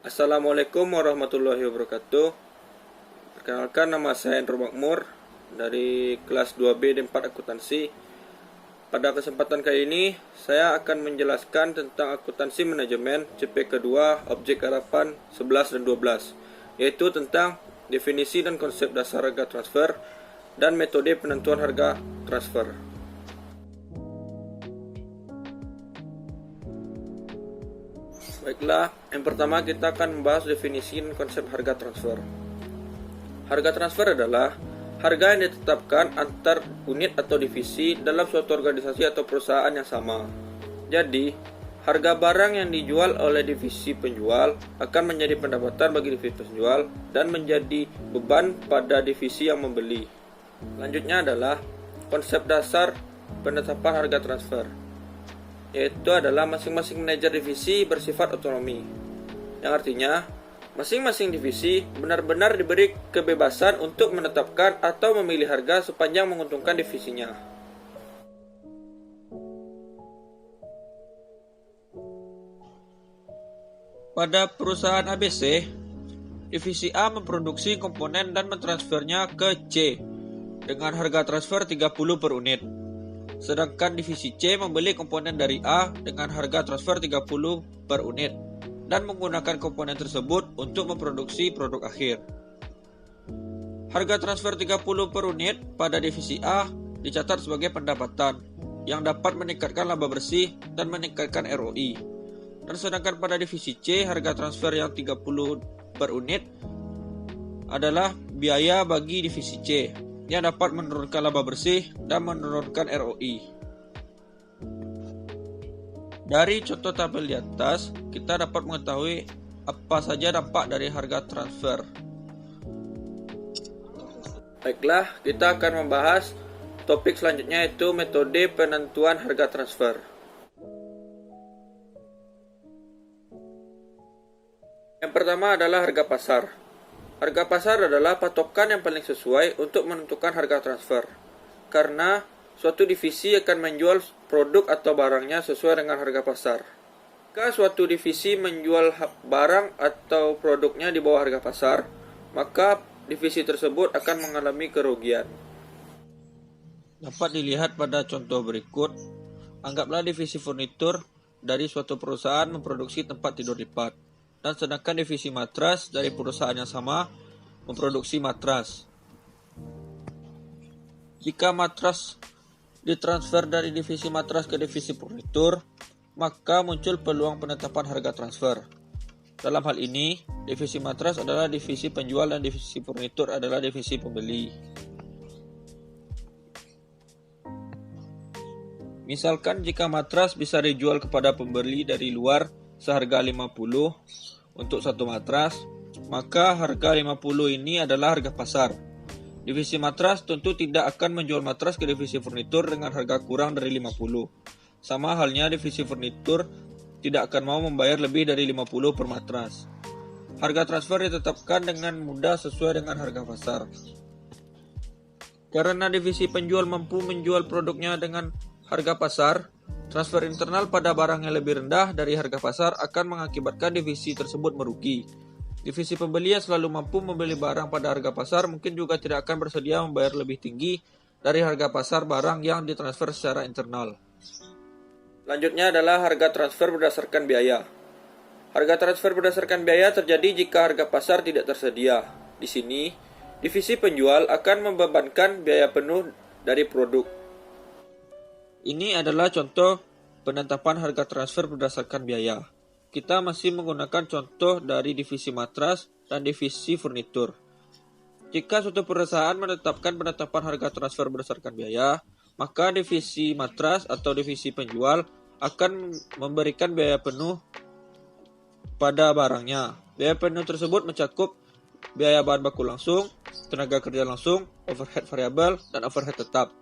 Assalamualaikum warahmatullahi wabarakatuh. Perkenalkan, nama saya Endro Makmur dari kelas 2B D4 Akuntansi. Pada kesempatan kali ini saya akan menjelaskan tentang akuntansi manajemen CP kedua objek harapan 11 dan 12, yaitu tentang definisi dan konsep dasar harga transfer dan metode penentuan harga transfer. Baiklah, yang pertama kita akan membahas definisi dan konsep harga transfer. Harga transfer adalah harga yang ditetapkan antar unit atau divisi dalam suatu organisasi atau perusahaan yang sama. Jadi, harga barang yang dijual oleh divisi penjual akan menjadi pendapatan bagi divisi penjual dan menjadi beban pada divisi yang membeli. Selanjutnya adalah konsep dasar penetapan harga transfer, yaitu adalah masing-masing manajer divisi bersifat otonomi, yang artinya masing-masing divisi benar-benar diberi kebebasan untuk menetapkan atau memilih harga sepanjang menguntungkan divisinya. Pada perusahaan ABC, divisi A memproduksi komponen dan mentransfernya ke C dengan harga transfer 30 per unit. Sedangkan divisi C membeli komponen dari A dengan harga transfer 30 per unit dan menggunakan komponen tersebut untuk memproduksi produk akhir. Harga transfer 30 per unit pada divisi A dicatat sebagai pendapatan yang dapat meningkatkan laba bersih dan meningkatkan ROI. Dan sedangkan pada divisi C, harga transfer yang 30 per unit adalah biaya bagi divisi C yang dapat menurunkan laba bersih dan menurunkan ROI. Dari contoh tabel di atas, kita dapat mengetahui apa saja dampak dari harga transfer. Baiklah, kita akan membahas topik selanjutnya, yaitu metode penentuan harga transfer. Yang pertama adalah harga pasar. Harga pasar adalah patokan yang paling sesuai untuk menentukan harga transfer, karena suatu divisi akan menjual produk atau barangnya sesuai dengan harga pasar. Jika suatu divisi menjual barang atau produknya di bawah harga pasar, maka divisi tersebut akan mengalami kerugian. Dapat dilihat pada contoh berikut. Anggaplah divisi furnitur dari suatu perusahaan memproduksi tempat tidur lipat, dan sedangkan divisi matras dari perusahaan yang sama memproduksi matras. Jika matras ditransfer dari divisi matras ke divisi furnitur, maka muncul peluang penetapan harga transfer. Dalam hal ini, divisi matras adalah divisi penjual dan divisi furnitur adalah divisi pembeli. Misalkan jika matras bisa dijual kepada pembeli dari luar seharga 50 untuk satu matras, maka harga 50 ini adalah harga pasar. Divisi matras tentu tidak akan menjual matras ke divisi furnitur dengan harga kurang dari 50. Sama halnya divisi furnitur tidak akan mau membayar lebih dari 50 per matras. Harga transfer ditetapkan dengan mudah sesuai dengan harga pasar. Karena divisi penjual mampu menjual produknya dengan harga pasar, transfer internal pada barang yang lebih rendah dari harga pasar akan mengakibatkan divisi tersebut merugi. Divisi pembeli yang selalu mampu membeli barang pada harga pasar mungkin juga tidak akan bersedia membayar lebih tinggi dari harga pasar barang yang ditransfer secara internal. Selanjutnya adalah harga transfer berdasarkan biaya. Harga transfer berdasarkan biaya terjadi jika harga pasar tidak tersedia. Di sini, divisi penjual akan membebankan biaya penuh dari produk. Ini adalah contoh penetapan harga transfer berdasarkan biaya. Kita masih menggunakan contoh dari divisi matras dan divisi furnitur. Jika suatu perusahaan menetapkan penetapan harga transfer berdasarkan biaya, maka divisi matras atau divisi penjual akan memberikan biaya penuh pada barangnya. Biaya penuh tersebut mencakup biaya bahan baku langsung, tenaga kerja langsung, overhead variabel, dan overhead tetap.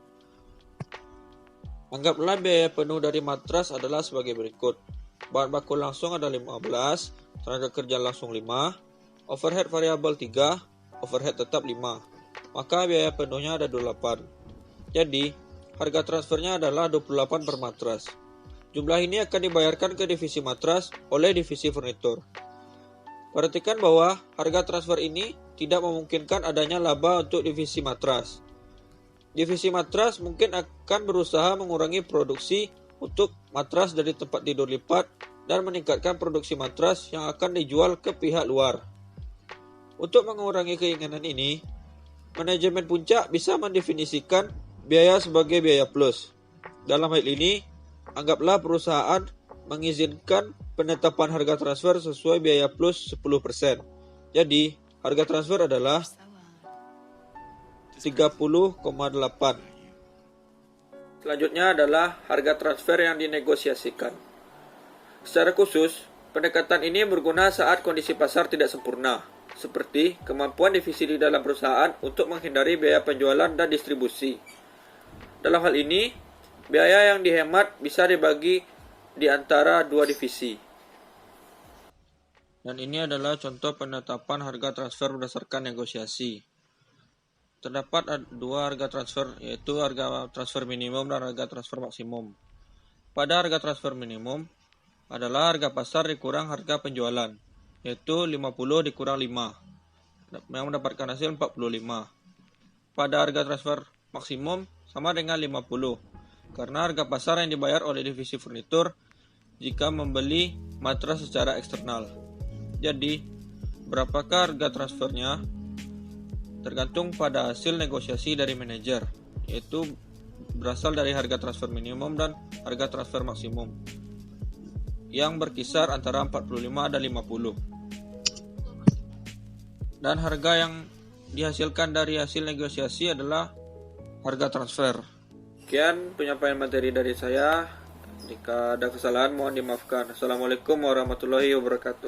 Anggaplah biaya penuh dari matras adalah sebagai berikut. Bahan baku langsung ada 15, tenaga kerja langsung 5, overhead variabel 3, overhead tetap 5. Maka biaya penuhnya ada 28. Jadi, harga transfernya adalah 28 per matras. Jumlah ini akan dibayarkan ke divisi matras oleh divisi furnitur. Perhatikan bahwa harga transfer ini tidak memungkinkan adanya laba untuk divisi matras. Divisi matras mungkin akan berusaha mengurangi produksi untuk matras dari tempat tidur lipat dan meningkatkan produksi matras yang akan dijual ke pihak luar. Untuk mengurangi keinginan ini, manajemen puncak bisa mendefinisikan biaya sebagai biaya plus. Dalam hal ini, anggaplah perusahaan mengizinkan penetapan harga transfer sesuai biaya plus 10%. Jadi, harga transfer adalah 30,8. Selanjutnya adalah harga transfer yang dinegosiasikan. Secara khusus, pendekatan ini berguna saat kondisi pasar tidak sempurna, seperti kemampuan divisi di dalam perusahaan untuk menghindari biaya penjualan dan distribusi. Dalam hal ini, biaya yang dihemat bisa dibagi di antara dua divisi. Dan ini adalah contoh penetapan harga transfer berdasarkan negosiasi. Terdapat dua harga transfer, yaitu harga transfer minimum dan harga transfer maksimum. Pada harga transfer minimum adalah harga pasar dikurang harga penjualan, yaitu 50 dikurang 5, yang mendapatkan hasil 45. Pada harga transfer maksimum sama dengan 50, karena harga pasar yang dibayar oleh divisi furnitur jika membeli matras secara eksternal. Jadi, berapakah harga transfernya? Tergantung pada hasil negosiasi dari manajer, yaitu berasal dari harga transfer minimum dan harga transfer maksimum, yang berkisar antara 45 dan 50. Dan harga yang dihasilkan dari hasil negosiasi adalah harga transfer. Sekian penyampaian materi dari saya. Jika ada kesalahan mohon dimaafkan. Assalamualaikum warahmatullahi wabarakatuh.